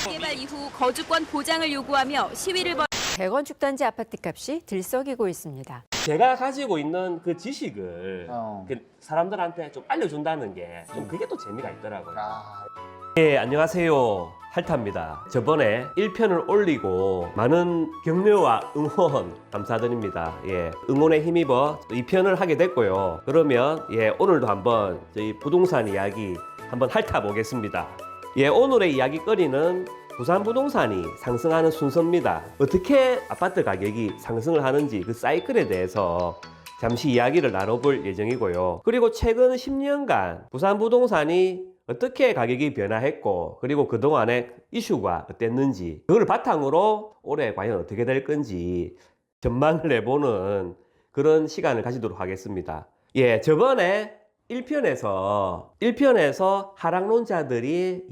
개발 이후 거주권 보장을 요구하며 시위를 벌. 재건축 단지 아파트값이 들썩이고 있습니다. 제가 가지고 있는 그 지식을 어. 그 사람들한테 좀 알려준다는 게 좀 그게 또 재미가 있더라고요. 아, 예, 안녕하세요. 할타입니다. 저번에 1편을 올리고 많은 격려와 응원 감사드립니다. 예, 응원에 힘입어 2편을 하게 됐고요. 그러면 예, 오늘도 한번 저희 부동산 이야기 한번 핥아보겠습니다. 예, 오늘의 이야기거리는 부산 부동산이 상승하는 순서입니다. 어떻게 아파트 가격이 상승을 하는지 그 사이클에 대해서 잠시 이야기를 나눠볼 예정이고요. 그리고 최근 10년간 부산 부동산이 어떻게 가격이 변화했고 그리고 그동안의 이슈가 어땠는지 그걸 바탕으로 올해 과연 어떻게 될 건지 전망을 해보는 그런 시간을 가지도록 하겠습니다. 예, 저번에 1편에서 하락론자들이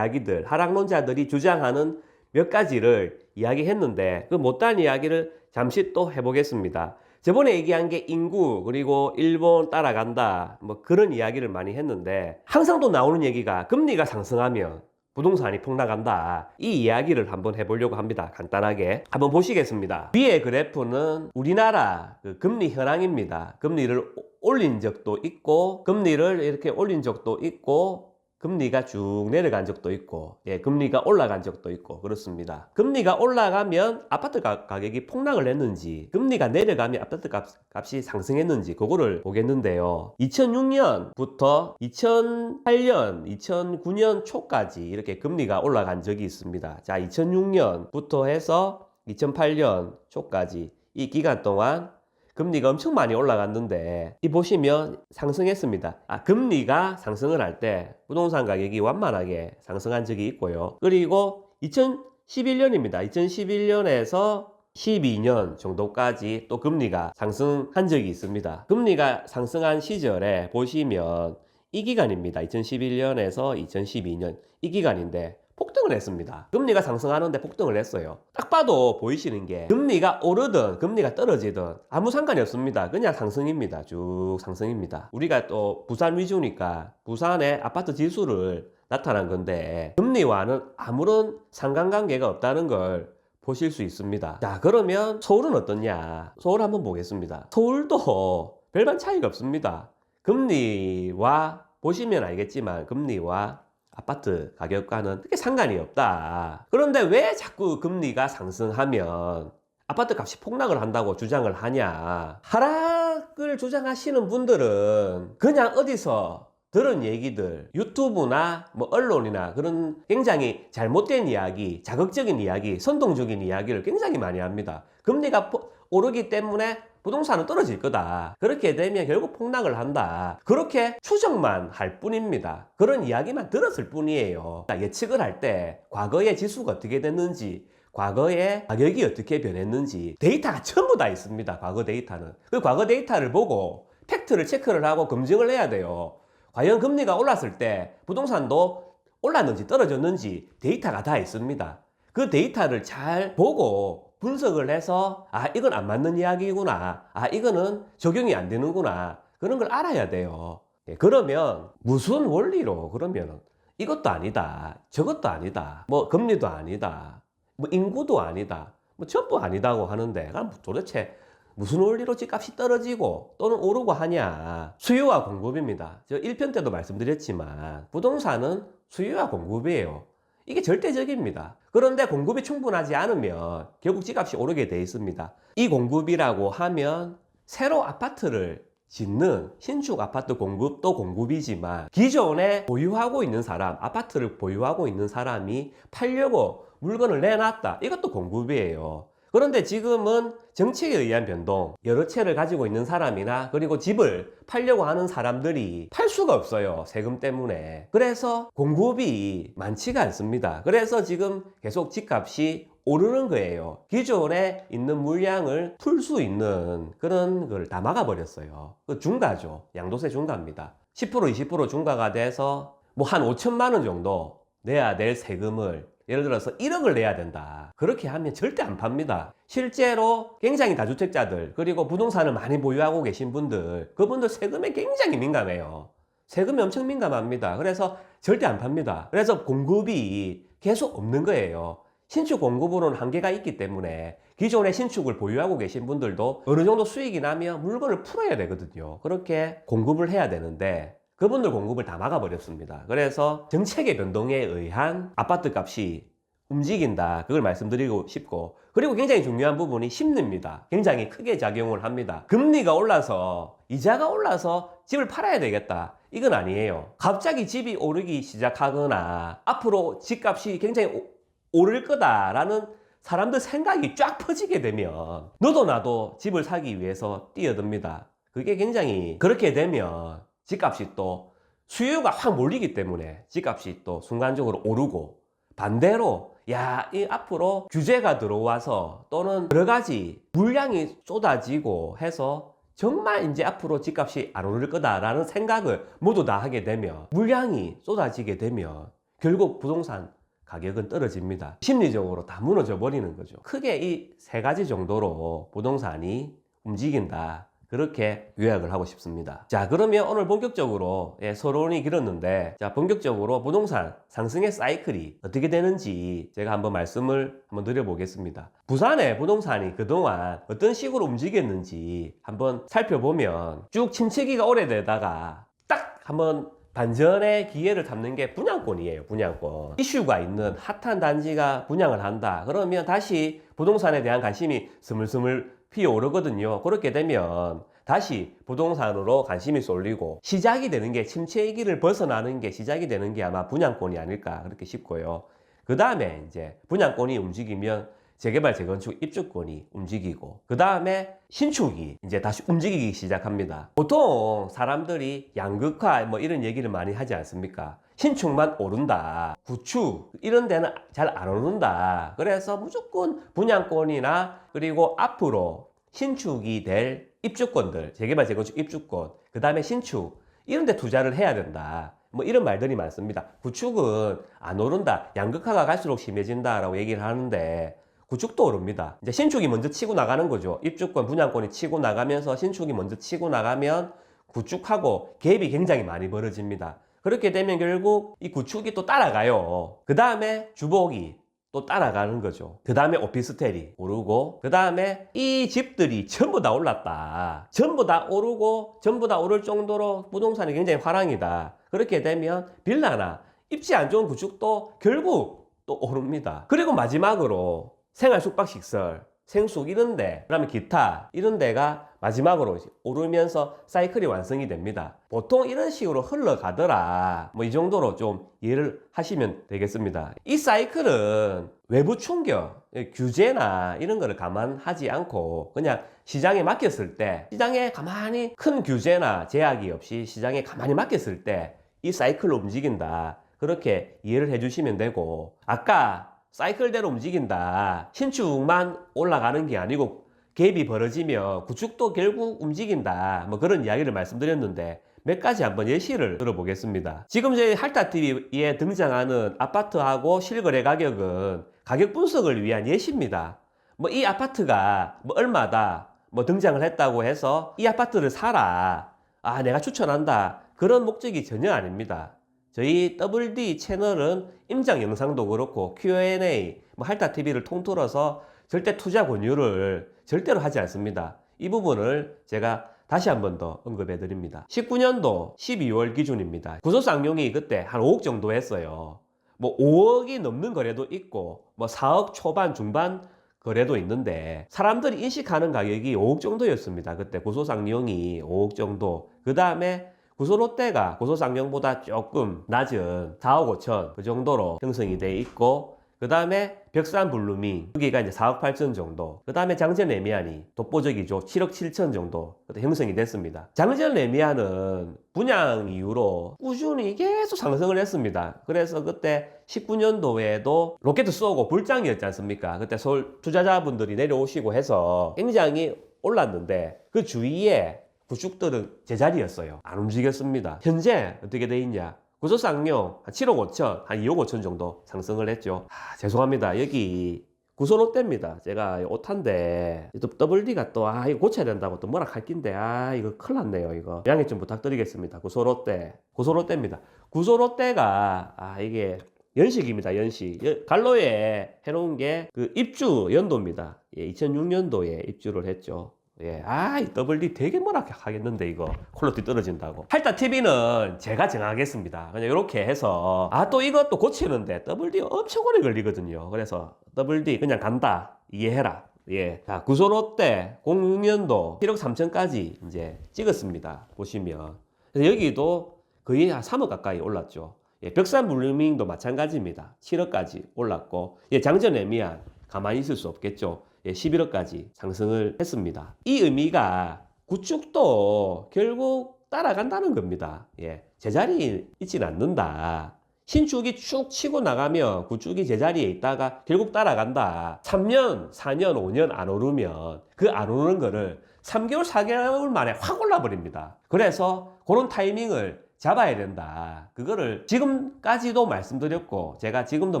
하락론자들이 주장하는 몇 가지를 이야기했는데 그 못다한 이야기를 잠시 또 해보겠습니다. 저번에 얘기한 게 인구 그리고 일본 따라간다 뭐 그런 이야기를 많이 했는데 항상 또 나오는 얘기가 금리가 상승하면 부동산이 폭락한다. 이 이야기를 한번 해보려고 합니다. 간단하게 한번 보시겠습니다. 위에 그래프는 우리나라 그 금리 현황입니다. 금리를 올린 적도 있고 금리를 이렇게 올린 적도 있고 금리가 쭉 내려간 적도 있고 예, 금리가 올라간 적도 있고 그렇습니다. 금리가 올라가면 아파트 가격이 폭락을 했는지 금리가 내려가면 아파트 값이 상승했는지 그거를 보겠는데요. 2006년부터 2008년, 2009년 초까지 이렇게 금리가 올라간 적이 있습니다. 자, 2006년부터 해서 2008년 초까지 이 기간 동안 금리가 엄청 많이 올라갔는데 이 보시면 상승했습니다. 금리가 상승을 할 때 부동산 가격이 완만하게 상승한 적이 있고요. 그리고 2011년입니다. 2011년에서 12년 정도까지 또 금리가 상승한 적이 있습니다. 금리가 상승한 시절에 보시면 이 기간입니다. 2011년에서 2012년 이 기간인데 폭등을 했습니다. 금리가 상승하는데 폭등을 했어요. 딱 봐도 보이시는 게 금리가 오르든 금리가 떨어지든 아무 상관이 없습니다. 그냥 상승입니다. 쭉 상승입니다. 우리가 또 부산 위주니까 부산의 아파트 지수를 나타난 건데 금리와는 아무런 상관관계가 없다는 걸 보실 수 있습니다. 자, 그러면 서울은 어떠냐? 서울 한번 보겠습니다. 서울도 별반 차이가 없습니다. 금리와 보시면 알겠지만 금리와 아파트 가격과는 크게 상관이 없다. 그런데 왜 자꾸 금리가 상승하면 아파트 값이 폭락을 한다고 주장을 하냐? 하락을 주장하시는 분들은 그냥 어디서 들은 얘기들, 유튜브나 뭐 언론이나 그런 굉장히 잘못된 이야기, 자극적인 이야기, 선동적인 이야기를 굉장히 많이 합니다. 금리가 오르기 때문에 부동산은 떨어질 거다. 그렇게 되면 결국 폭락을 한다. 그렇게 추정만 할 뿐입니다. 그런 이야기만 들었을 뿐이에요. 예측을 할 때 과거의 지수가 어떻게 됐는지 과거의 가격이 어떻게 변했는지 데이터가 전부 다 있습니다. 과거 데이터는. 그 과거 데이터를 보고 팩트를 체크를 하고 검증을 해야 돼요. 과연 금리가 올랐을 때 부동산도 올랐는지 떨어졌는지 데이터가 다 있습니다. 그 데이터를 잘 보고 분석을 해서 이건 안 맞는 이야기구나. 이거는 적용이 안 되는구나. 그런 걸 알아야 돼요. 그러면 무슨 원리로 그러면 이것도 아니다. 저것도 아니다. 뭐 금리도 아니다. 뭐 인구도 아니다. 뭐 전부 아니다고 하는데 그럼 도대체 무슨 원리로 집값이 떨어지고 또는 오르고 하냐? 수요와 공급입니다. 저 1편 때도 말씀드렸지만 부동산은 수요와 공급이에요. 이게 절대적입니다. 그런데 공급이 충분하지 않으면 결국 집값이 오르게 돼 있습니다. 이 공급이라고 하면 새로 아파트를 짓는 신축 아파트 공급도 공급이지만 기존에 보유하고 있는 사람, 아파트를 보유하고 있는 사람이 팔려고 물건을 내놨다. 이것도 공급이에요. 그런데 지금은 정책에 의한 변동, 여러 채를 가지고 있는 사람이나 그리고 집을 팔려고 하는 사람들이 팔 수가 없어요. 세금 때문에. 그래서 공급이 많지가 않습니다. 그래서 지금 계속 집값이 오르는 거예요. 기존에 있는 물량을 풀 수 있는 그런 걸 다 막아버렸어요. 그 중과죠. 양도세 중과입니다. 10% 20% 중과가 돼서 뭐 한 5천만 원 정도 내야 될 세금을 예를 들어서 1억을 내야 된다. 그렇게 하면 절대 안 팝니다. 실제로 굉장히 다주택자들 그리고 부동산을 많이 보유하고 계신 분들 그분들 세금에 굉장히 민감해요. 세금이 엄청 민감합니다. 그래서 절대 안 팝니다. 그래서 공급이 계속 없는 거예요. 신축 공급으로는 한계가 있기 때문에 기존의 신축을 보유하고 계신 분들도 어느 정도 수익이 나면 물건을 풀어야 되거든요. 그렇게 공급을 해야 되는데 그분들 공급을 다 막아버렸습니다. 그래서 정책의 변동에 의한 아파트 값이 움직인다. 그걸 말씀드리고 싶고, 그리고 굉장히 중요한 부분이 심리입니다. 굉장히 크게 작용을 합니다. 금리가 올라서 이자가 올라서 집을 팔아야 되겠다, 이건 아니에요. 갑자기 집이 오르기 시작하거나 앞으로 집값이 굉장히 오를 거다라는 사람들 생각이 쫙 퍼지게 되면 너도 나도 집을 사기 위해서 뛰어듭니다. 그게 굉장히, 그렇게 되면 집값이 또 수요가 확 몰리기 때문에 집값이 또 순간적으로 오르고, 반대로 야, 이 앞으로 규제가 들어와서 또는 여러 가지 물량이 쏟아지고 해서 정말 이제 앞으로 집값이 안 오를 거다라는 생각을 모두 다 하게 되면, 물량이 쏟아지게 되면 결국 부동산 가격은 떨어집니다. 심리적으로 다 무너져 버리는 거죠. 크게 이 세 가지 정도로 부동산이 움직인다, 그렇게 요약을 하고 싶습니다. 자, 그러면 오늘 본격적으로, 서론이 길었는데, 자, 본격적으로 부동산 상승의 사이클이 어떻게 되는지 제가 한번 말씀을 한번 드려보겠습니다. 부산의 부동산이 그동안 어떤 식으로 움직였는지 한번 살펴보면, 쭉 침체기가 오래되다가 딱 한번 반전의 기회를 잡는 게 분양권이에요. 분양권. 이슈가 있는 핫한 단지가 분양을 한다. 그러면 다시 부동산에 대한 관심이 스물스물 피어오르거든요. 그렇게 되면 다시 부동산으로 관심이 쏠리고 시작이 되는 게, 침체기를 벗어나는 게 시작이 되는 게 아마 분양권이 아닐까 그렇게 싶고요. 그 다음에 이제 분양권이 움직이면 재개발, 재건축, 입주권이 움직이고, 그 다음에 신축이 이제 다시 움직이기 시작합니다. 보통 사람들이 양극화 뭐 이런 얘기를 많이 하지 않습니까? 신축만 오른다, 구축 이런 데는 잘 안 오른다. 그래서 무조건 분양권이나, 그리고 앞으로 신축이 될 입주권들, 재개발, 재건축, 입주권, 그 다음에 신축 이런 데 투자를 해야 된다, 뭐 이런 말들이 많습니다. 구축은 안 오른다, 양극화가 갈수록 심해진다라고 얘기를 하는데 구축도 오릅니다. 이제 신축이 먼저 치고 나가는 거죠. 입주권, 분양권이 치고 나가면서 신축이 먼저 치고 나가면 구축하고 갭이 굉장히 많이 벌어집니다. 그렇게 되면 결국 이 구축이 또 따라가요. 그 다음에 주복이 또 따라가는 거죠. 그 다음에 오피스텔이 오르고, 그 다음에 이 집들이 전부 다 올랐다, 전부 다 오르고, 전부 다 오를 정도로 부동산이 굉장히 화랑이다. 그렇게 되면 빌라나 입지 안 좋은 구축도 결국 또 오릅니다. 그리고 마지막으로 생활 숙박시설, 생숙 이런데, 그다음에 기타 이런 데가 마지막으로 오르면서 사이클이 완성이 됩니다. 보통 이런 식으로 흘러가더라, 뭐 이 정도로 좀 이해를 하시면 되겠습니다. 이 사이클은 외부 충격, 규제나 이런 거를 감안하지 않고 그냥 시장에 맡겼을 때, 시장에 가만히 큰 규제나 제약이 없이 시장에 가만히 맡겼을 때 이 사이클로 움직인다, 그렇게 이해를 해주시면 되고, 아까 사이클대로 움직인다, 신축만 올라가는 게 아니고 갭이 벌어지면 구축도 결국 움직인다, 뭐 그런 이야기를 말씀드렸는데 몇 가지 한번 예시를 들어보겠습니다. 지금 저희 할타TV에 등장하는 아파트하고 실거래 가격은 가격 분석을 위한 예시입니다. 뭐 이 아파트가 뭐 얼마다 뭐 등장을 했다고 해서 이 아파트를 사라, 아 내가 추천한다, 그런 목적이 전혀 아닙니다. 저희 WD 채널은 임장 영상도 그렇고 Q&A, 뭐 할타TV를 통틀어서 절대 투자 권유를 절대로 하지 않습니다. 이 부분을 제가 다시 한 번 더 언급해 드립니다. 19년도 12월 기준입니다. 구소쌍용이 그때 한 5억 정도 했어요. 뭐 5억이 넘는 거래도 있고 뭐 4억 초반 중반 거래도 있는데, 사람들이 인식하는 가격이 5억 정도였습니다. 그때 구소쌍용이 5억 정도. 그 다음에 구소롯데가 구소쌍용보다 조금 낮은 4억 5천 그 정도로 형성이 돼 있고, 그 다음에 벽산블루밍 여기가 이제 4억 8천 정도, 그 다음에 장전레미안이 독보적이죠. 7억 7천 정도 그때 형성이 됐습니다. 장전레미안은 분양 이후로 꾸준히 계속 상승을 했습니다. 그래서 그때 19년도에도 로켓 쏘고 불장이었지 않습니까? 그때 서울 투자자분들이 내려오시고 해서 굉장히 올랐는데 그 주위에 구축들은 제자리였어요. 안 움직였습니다. 현재 어떻게 돼 있냐? 구소쌍용 한 7억 5천, 한 2억 5천 정도 상승을 했죠. 죄송합니다. 여기 구소롯데입니다. 제가 오탄데 또 WD가 또 이거 고쳐야 된다고 또 뭐라 할 낀데 이거 큰일 났네요. 이거 양해 좀 부탁드리겠습니다. 구소롯데입니다. 구소롯데가 이게 연식입니다. 연식. 갈로에 해놓은 게 그 입주 연도입니다. 예, 2006년도에 입주를 했죠. 예, 이 WD 되게 뭐라 하겠는데 이거 퀄리티 떨어진다고. 할타 TV는 제가 정하겠습니다. 그냥 이렇게 해서 또 이것도 고치는데 WD 엄청 오래 걸리거든요. 그래서 WD 그냥 간다 이해해라. 예, 자 구소롯데 06년도 7억 3천까지 이제 찍었습니다. 보시면 그래서 여기도 거의 한 3억 가까이 올랐죠. 예, 벽산 블루밍도 마찬가지입니다. 7억까지 올랐고, 예, 장전 에미안 가만히 있을 수 없겠죠. 예, 11억까지 상승을 했습니다. 이 의미가 구축도 결국 따라간다는 겁니다. 예, 제자리에 있진 않는다. 신축이 쭉 치고 나가면 구축이 제자리에 있다가 결국 따라간다. 3년, 4년, 5년 안 오르면 그 안 오르는 거를 3개월, 4개월 만에 확 올라버립니다. 그래서 그런 타이밍을 잡아야 된다. 그거를 지금까지도 말씀드렸고 제가 지금도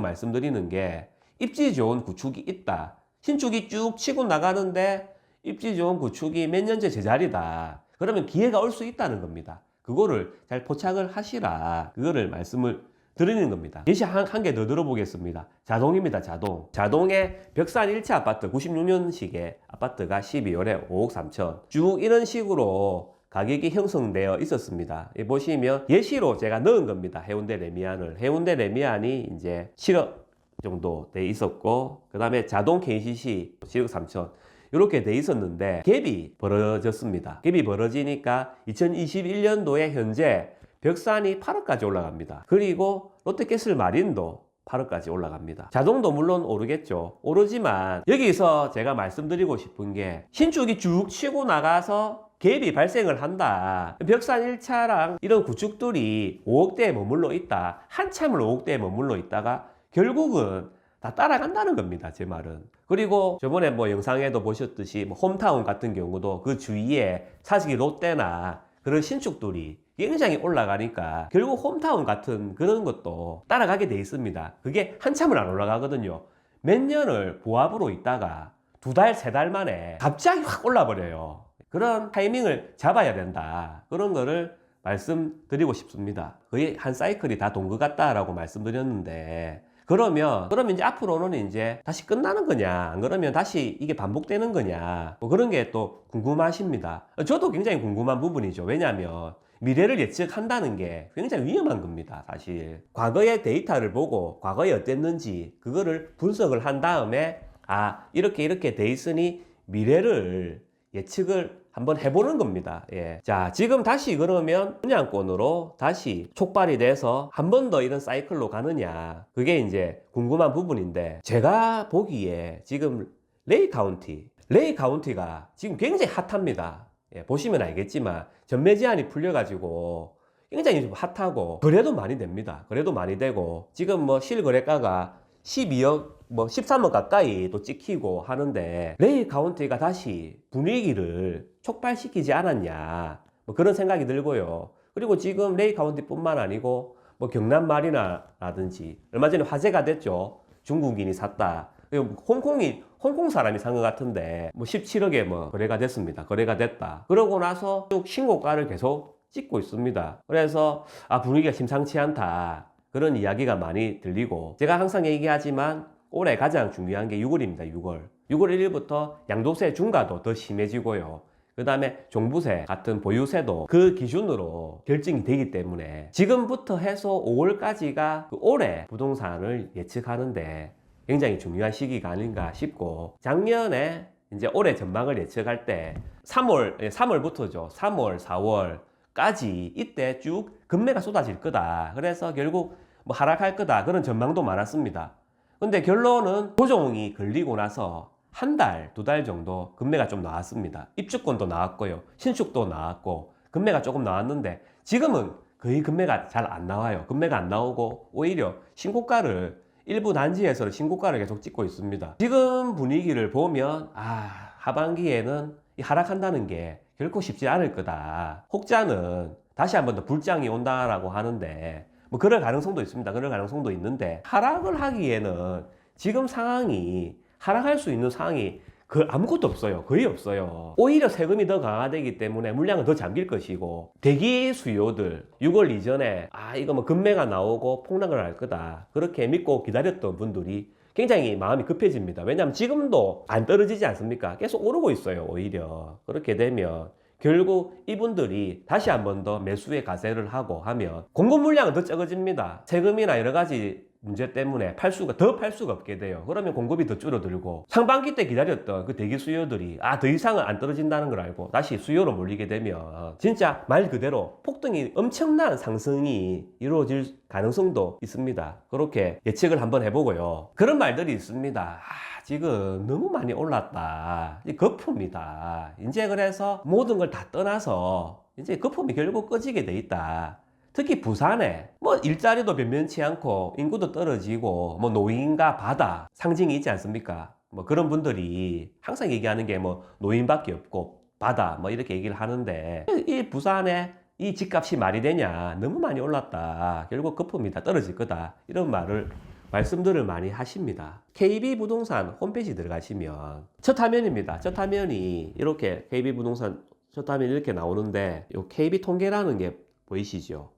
말씀드리는 게 입지 좋은 구축이 있다. 신축이 쭉 치고 나가는데 입지 좋은 구축이 몇 년째 제자리다. 그러면 기회가 올 수 있다는 겁니다. 그거를 잘 포착을 하시라. 그거를 말씀을 드리는 겁니다. 예시 한 개 더 들어보겠습니다. 자동입니다. 자동. 자동의 벽산 1차 아파트 96년식의 아파트가 12월에 5억 3천. 쭉 이런 식으로 가격이 형성되어 있었습니다. 보시면 예시로 제가 넣은 겁니다. 해운대 레미안을. 해운대 레미안이 이제 7억 정도 돼 있었고, 그 다음에 자동 KCC 7억 3천. 이렇게 돼 있었는데 갭이 벌어졌습니다. 갭이 벌어지니까 2021년도에 현재 벽산이 8억까지 올라갑니다. 그리고 롯데캐슬 마린도 8억까지 올라갑니다. 자동도 물론 오르겠죠. 오르지만 여기서 제가 말씀드리고 싶은 게 신축이 쭉 치고 나가서 갭이 발생을 한다. 벽산 1차랑 이런 구축들이 5억대에 머물러 있다. 한참을 5억대에 머물러 있다가 결국은 다 따라간다는 겁니다. 제 말은. 그리고 저번에 뭐 영상에도 보셨듯이 뭐 홈타운 같은 경우도 그 주위에 사실 롯데나 그런 신축들이 굉장히 올라가니까 결국 홈타운 같은 그런 것도 따라가게 돼 있습니다. 그게 한참을 안 올라가거든요. 몇 년을 보합으로 있다가 2달, 3달 만에 갑자기 확 올라버려요. 그런 타이밍을 잡아야 된다. 그런 거를 말씀드리고 싶습니다. 거의 한 사이클이 다 돈 것 같다라고 말씀드렸는데 그러면 이제 앞으로는 이제 다시 끝나는 거냐, 안 그러면 다시 이게 반복되는 거냐, 뭐 그런 게 또 궁금하십니다. 저도 굉장히 궁금한 부분이죠. 왜냐하면 미래를 예측한다는 게 굉장히 위험한 겁니다. 사실 과거의 데이터를 보고 과거에 어땠는지 그거를 분석을 한 다음에 이렇게 돼 있으니 미래를 예측을 한번 해보는 겁니다. 예. 자, 지금 다시 그러면 분양권으로 다시 촉발이 돼서 한 번 더 이런 사이클로 가느냐, 그게 이제 궁금한 부분인데, 제가 보기에 지금 레이 카운티가 지금 굉장히 핫합니다. 예, 보시면 알겠지만 전매 제한이 풀려가지고 굉장히 좀 핫하고 거래도 많이 됩니다. 거래도 많이 되고 지금 뭐 실거래가가 12억, 뭐 13억 가까이 또 찍히고 하는데 레이 카운티가 다시 분위기를 촉발시키지 않았냐, 뭐 그런 생각이 들고요. 그리고 지금 레이 카운티뿐만 아니고 뭐 경남 마리나라든지 얼마 전에 화제가 됐죠. 중국인이 샀다. 홍콩 사람이 산 것 같은데 뭐 17억에 뭐 거래가 됐습니다. 거래가 됐다. 그러고 나서 쭉 신고가를 계속 찍고 있습니다. 그래서 분위기가 심상치 않다. 그런 이야기가 많이 들리고, 제가 항상 얘기하지만 올해 가장 중요한 게 6월입니다. 6월 1일부터 양도세 중과도 더 심해지고요. 그 다음에 종부세 같은 보유세도 그 기준으로 결정이 되기 때문에 지금부터 해서 5월까지가 그 올해 부동산을 예측하는데 굉장히 중요한 시기가 아닌가 싶고, 작년에 이제 올해 전망을 예측할 때 3월부터죠. 3월, 4월까지 이때 쭉 금매가 쏟아질 거다. 그래서 결국 뭐 하락할 거다. 그런 전망도 많았습니다. 근데 결론은 조정이 걸리고 나서 한 달, 2달 정도 금매가 좀 나왔습니다. 입주권도 나왔고요. 신축도 나왔고, 금매가 조금 나왔는데 지금은 거의 금매가 잘 안 나와요. 금매가 안 나오고 오히려 신고가를, 일부 단지에서 신고가를 계속 찍고 있습니다. 지금 분위기를 보면 하반기에는 하락한다는 게 결코 쉽지 않을 거다. 혹자는 다시 한번 더 불장이 온다라고 하는데 뭐 그럴 가능성도 있습니다. 그럴 가능성도 있는데 하락을 하기에는 지금 상황이, 하락할 수 있는 상황이 아무것도 없어요. 거의 없어요. 오히려 세금이 더 강화되기 때문에 물량은 더 잠길 것이고, 대기 수요들 6월 이전에 이거 뭐 금매가 나오고 폭락을 할 거다, 그렇게 믿고 기다렸던 분들이 굉장히 마음이 급해집니다. 왜냐하면 지금도 안 떨어지지 않습니까? 계속 오르고 있어요. 오히려 그렇게 되면 결국 이분들이 다시 한 번 더 매수에 가세를 하고 하면 공급 물량은 더 적어집니다. 세금이나 여러 가지 문제 때문에 더 팔 수가 없게 돼요. 그러면 공급이 더 줄어들고, 상반기 때 기다렸던 그 대기 수요들이 더 이상은 안 떨어진다는 걸 알고 다시 수요로 몰리게 되면 진짜 말 그대로 폭등이, 엄청난 상승이 이루어질 가능성도 있습니다. 그렇게 예측을 한번 해보고요. 그런 말들이 있습니다. 지금 너무 많이 올랐다, 거품이다, 이제 그래서 모든 걸 다 떠나서 이제 거품이 결국 꺼지게 돼 있다. 특히 부산에 뭐 일자리도 변변치 않고 인구도 떨어지고 뭐 노인과 바다 상징이 있지 않습니까? 뭐 그런 분들이 항상 얘기하는 게 뭐 노인밖에 없고 바다 뭐 이렇게 얘기를 하는데, 이 부산에 이 집값이 말이 되냐, 너무 많이 올랐다, 결국 거품이다, 떨어질 거다, 이런 말씀들을 많이 하십니다. KB부동산 홈페이지 들어가시면 첫 화면입니다. 첫 화면이 이렇게 KB부동산 첫 화면이 이렇게 나오는데, 요 KB 통계라는 게 보이시죠?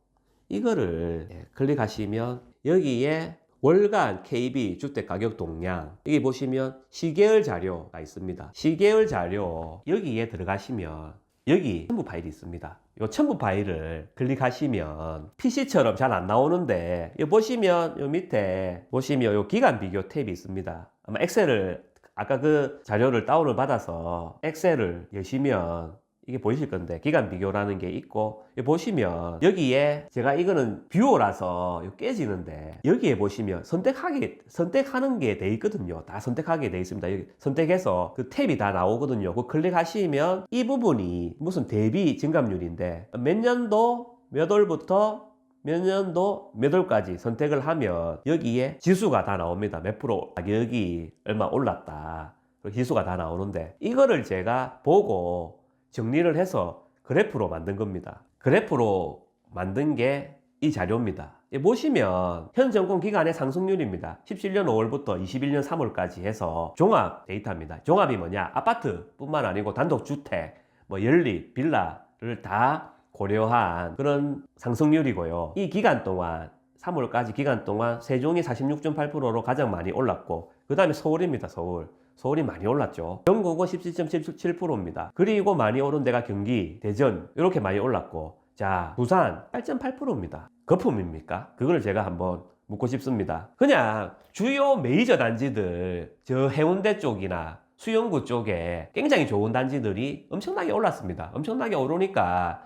이거를 클릭하시면 여기에 월간 KB 주택가격 동향, 여기 보시면 시계열 자료가 있습니다. 시계열 자료 여기에 들어가시면 여기 첨부 파일이 있습니다. 이 첨부 파일을 클릭하시면 PC처럼 잘 안 나오는데, 여기 보시면 요 밑에 보시면 요 기간 비교 탭이 있습니다. 아마 엑셀을 아까 그 자료를 다운을 받아서 엑셀을 여시면 이게 보이실 건데, 기간 비교라는 게 있고, 여기 보시면 여기에 제가 이거는 뷰어라서 깨지는데, 여기에 보시면 선택하는 게 돼 있거든요. 다 선택하게 돼 있습니다. 여기 선택해서 그 탭이 다 나오거든요. 그 클릭하시면 이 부분이 무슨 대비 증감률인데, 몇 년도 몇 월부터 몇 년도 몇 월까지 선택을 하면 여기에 지수가 다 나옵니다. 몇 프로 가격이 얼마 올랐다, 지수가 다 나오는데, 이거를 제가 보고 정리를 해서 그래프로 만든 겁니다. 그래프로 만든 게 이 자료입니다. 보시면 현 정권 기간의 상승률입니다. 17년 5월부터 21년 3월까지 해서 종합 데이터입니다. 종합이 뭐냐? 아파트뿐만 아니고 단독주택, 뭐 연립, 빌라를 다 고려한 그런 상승률이고요. 이 기간 동안 3월까지 기간 동안 세종이 46.8%로 가장 많이 올랐고, 그 다음에 서울입니다. 서울이 많이 올랐죠. 전국은 17.77%입니다. 그리고 많이 오른 데가 경기, 대전 이렇게 많이 올랐고, 자, 부산 8.8%입니다. 거품입니까? 그걸 제가 한번 묻고 싶습니다. 그냥 주요 메이저 단지들, 저 해운대 쪽이나 수영구 쪽에 굉장히 좋은 단지들이 엄청나게 올랐습니다. 엄청나게 오르니까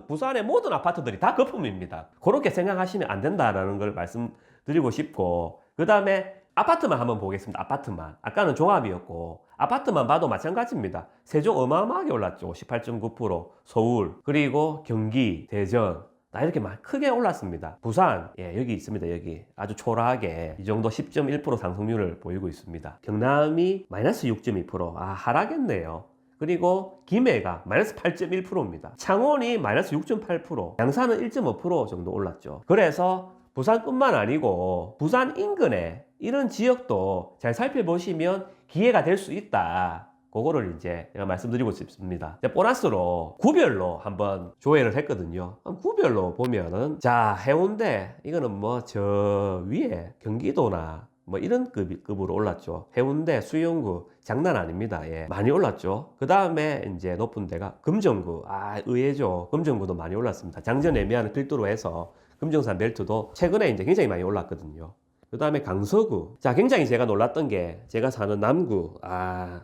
부산의 모든 아파트들이 다 거품입니다. 그렇게 생각하시면 안 된다라는 걸 말씀드리고 싶고, 그 다음에 아파트만 한번 보겠습니다. 아파트만. 아까는 종합이었고, 아파트만 봐도 마찬가지입니다. 세종 어마어마하게 올랐죠. 18.9%, 서울, 그리고 경기, 대전 다 이렇게 크게 올랐습니다. 부산, 여기 있습니다. 여기 아주 초라하게 이 정도 10.1% 상승률을 보이고 있습니다. 경남이 마이너스 6.2%, 하락했네요. 그리고 김해가 마이너스 8.1%입니다. 창원이 마이너스 6.8%, 양산은 1.5% 정도 올랐죠. 그래서 부산뿐만 아니고 부산 인근에 이런 지역도 잘 살펴보시면 기회가 될 수 있다. 그거를 이제 제가 말씀드리고 싶습니다. 보너스로 구별로 한번 조회를 했거든요. 구별로 보면은, 자, 해운대 이거는 뭐 저 위에 경기도나 뭐 이런 급으로 올랐죠. 해운대, 수영구 장난 아닙니다. 많이 올랐죠. 그 다음에 이제 높은 데가 금정구, 의외죠. 금정구도 많이 올랐습니다. 장전 애매한 필두로 해서 금정산 벨트도 최근에 이제 굉장히 많이 올랐거든요. 그 다음에 강서구, 자, 굉장히 제가 놀랐던 게 제가 사는 남구,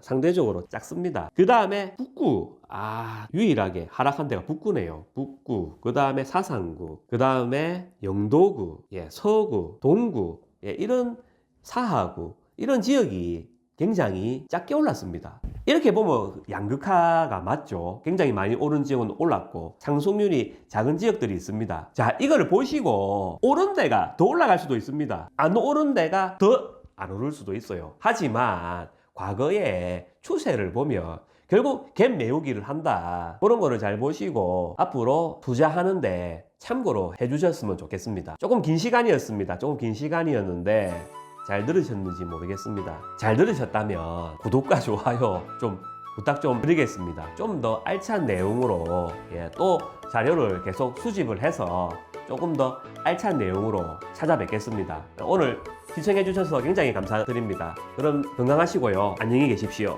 상대적으로 작습니다. 그 다음에 북구, 유일하게 하락한 데가 북구네요. 북구, 그 다음에 사상구, 그 다음에 영도구, 서구, 동구, 이런 사하구, 이런 지역이 굉장히 작게 올랐습니다. 이렇게 보면 양극화가 맞죠. 굉장히 많이 오른 지역은 올랐고 상승률이 작은 지역들이 있습니다. 자, 이거를 보시고 오른 데가 더 올라갈 수도 있습니다. 안 오른 데가 더 안 오를 수도 있어요. 하지만 과거의 추세를 보면 결국 갭 메우기를 한다. 그런 거를 잘 보시고 앞으로 투자하는데 참고로 해주셨으면 좋겠습니다. 조금 긴 시간이었습니다. 조금 긴 시간이었는데 잘 들으셨는지 모르겠습니다. 잘 들으셨다면 구독과 좋아요 좀 부탁 좀 드리겠습니다. 좀 더 알찬 내용으로 또 자료를 계속 수집을 해서 조금 더 알찬 내용으로 찾아뵙겠습니다. 오늘 시청해 주셔서 굉장히 감사드립니다. 그럼 건강하시고요. 안녕히 계십시오.